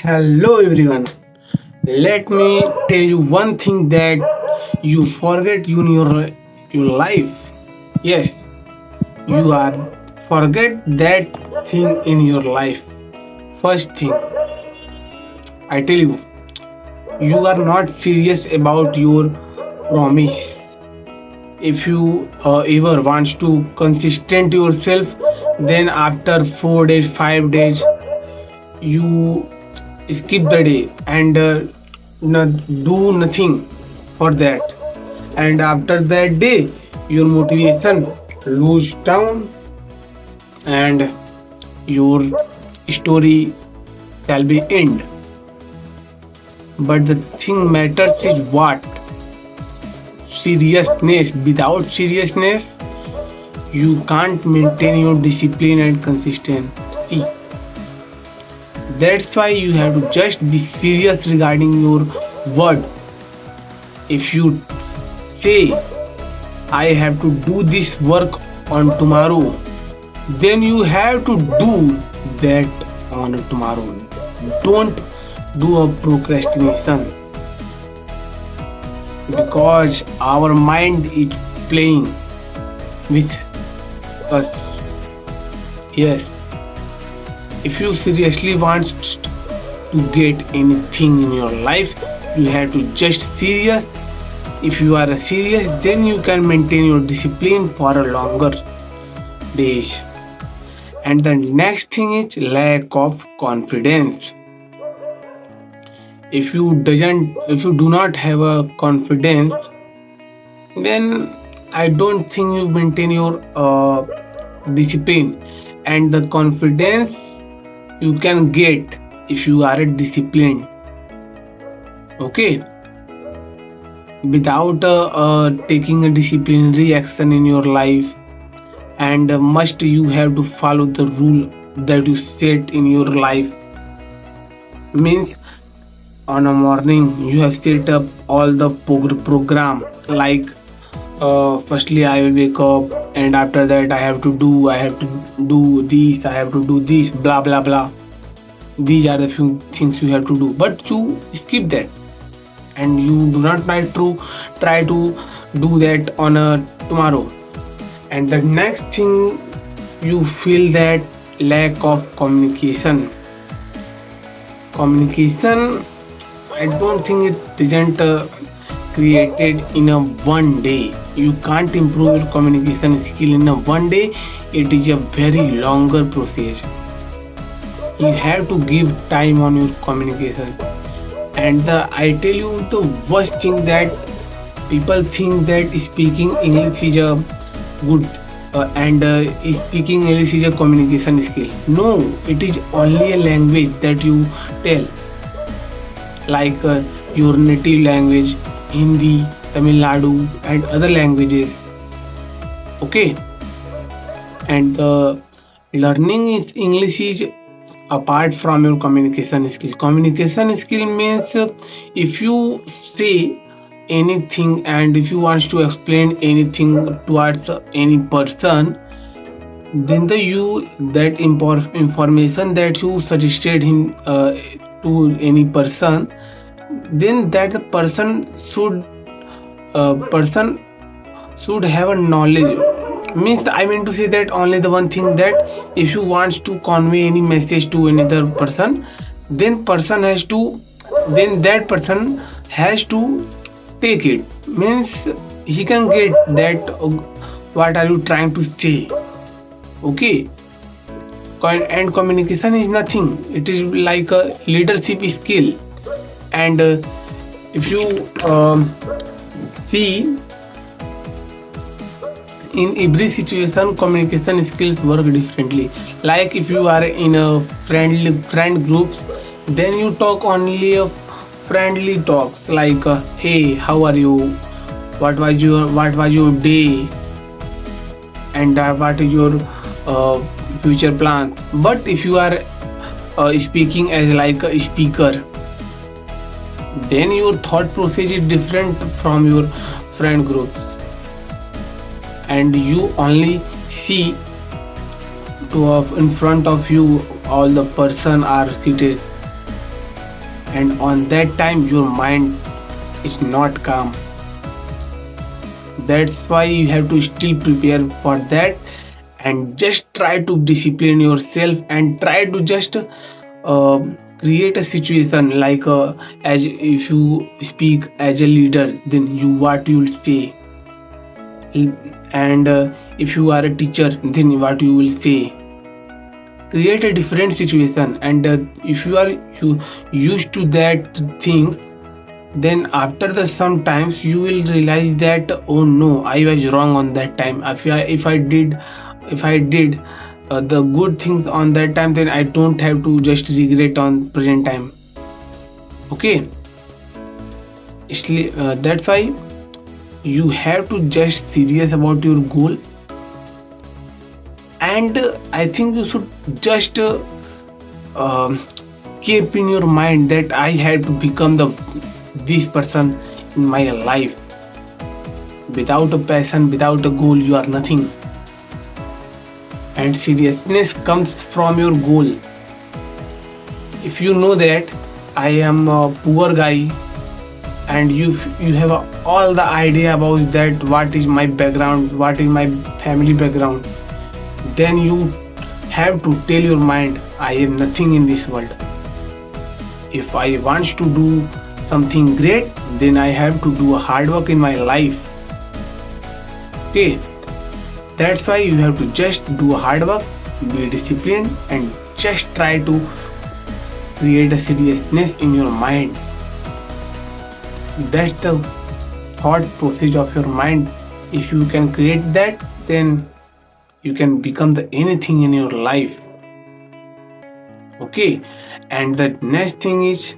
Hello everyone. Let me tell you one thing that you forget in your life. Yes, you are forget that thing in your life. First thing, I tell you, you are not serious about your promise. If you ever wants to consistent yourself, then after 4 days, 5 days, you skip the day and do nothing for that, and after that day your motivation lose down and your story shall be end. But the thing matters is what? Seriousness. Without seriousness you can't maintain your discipline and consistency. That's why you have to just be serious regarding your word. If you say, I have to do this work on tomorrow, then you have to do that on tomorrow. Don't do a procrastination because our mind is playing with us. Yes, if you seriously want to get anything in your life, you have to just serious. If you are serious, then you can maintain your discipline for a longer days. And the next thing is lack of confidence. If you do not have a confidence, then I don't think you maintain your discipline. And the confidence you can get if you are a disciplined. Okay, without taking a disciplinary action in your life, and must you have to follow the rule that you set in your life. Means on a morning you have set up all the program, like firstly I will wake up, and after that I have to do this, I have to do this, blah blah blah. These are the few things you have to do, but you skip that and you do not try to do that on a tomorrow. And the next thing, you feel that lack of communication. I don't think it isn't created in a one day. You can't improve your communication skill in a one day. It is a very longer process. You have to give time on your communication. And I tell you the worst thing, that people think that speaking English is a good and speaking English is a communication skill. No, it is only a language that you tell, like your native language, Hindi, Tamil Nadu, and other languages. Okay, and learning is English is apart from your communication skill. Communication skill means if you say anything and if you want to explain anything towards any person, then the you that information that you suggested him to any person, then that person should have a knowledge. Means I mean to say that only the one thing, that if you want to convey any message to another person, then that person has to take it. Means he can get that what are you trying to say. Okay, and communication is nothing, it is like a leadership skill. And if you see, in every situation communication skills work differently. Like if you are in a friend groups, then you talk only a friendly talks, like hey, how are you, what was your day, and what is your future plan. But if you are speaking as like a speaker, then your thought process is different from your friend groups, and you only see in front of you all the person are seated, and on that time your mind is not calm. That's why you have to still prepare for that, and just try to discipline yourself and try to just create a situation like as if you speak as a leader, then you what you will say, and if you are a teacher, then what you will say. Create a different situation, and if you used to that thing, then after the sometimes you will realize that, oh no, I was wrong on that time. If I did the good things on that time, then I don't have to just regret on present time. Okay, that's why you have to just serious about your goal, and I think you should just um keep in your mind that I have to become this person in my life. Without a passion, without a goal, you are nothing. And seriousness comes from your goal. If you know that I am a poor guy, and you have all the idea about that, what is my background, what is my family background, then you have to tell your mind, I am nothing in this world. If I want to do something great, then I have to do a hard work in my life. Okay, that's why you have to just do a hard work, be disciplined, and just try to create a seriousness in your mind. That's the thought process of your mind. If you can create that, then you can become the anything in your life. Okay, and the next thing is,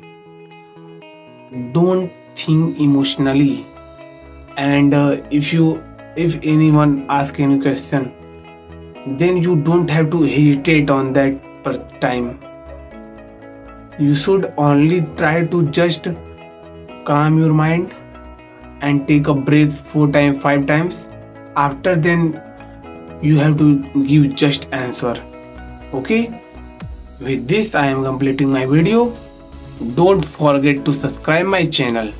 don't think emotionally. And if anyone asks any question, then you don't have to hesitate on that time. You should only try to just calm your mind and take a breath 4 times, 5 times. After then, you have to give just answer. Okay, with this I am completing my video. Don't forget to subscribe my channel.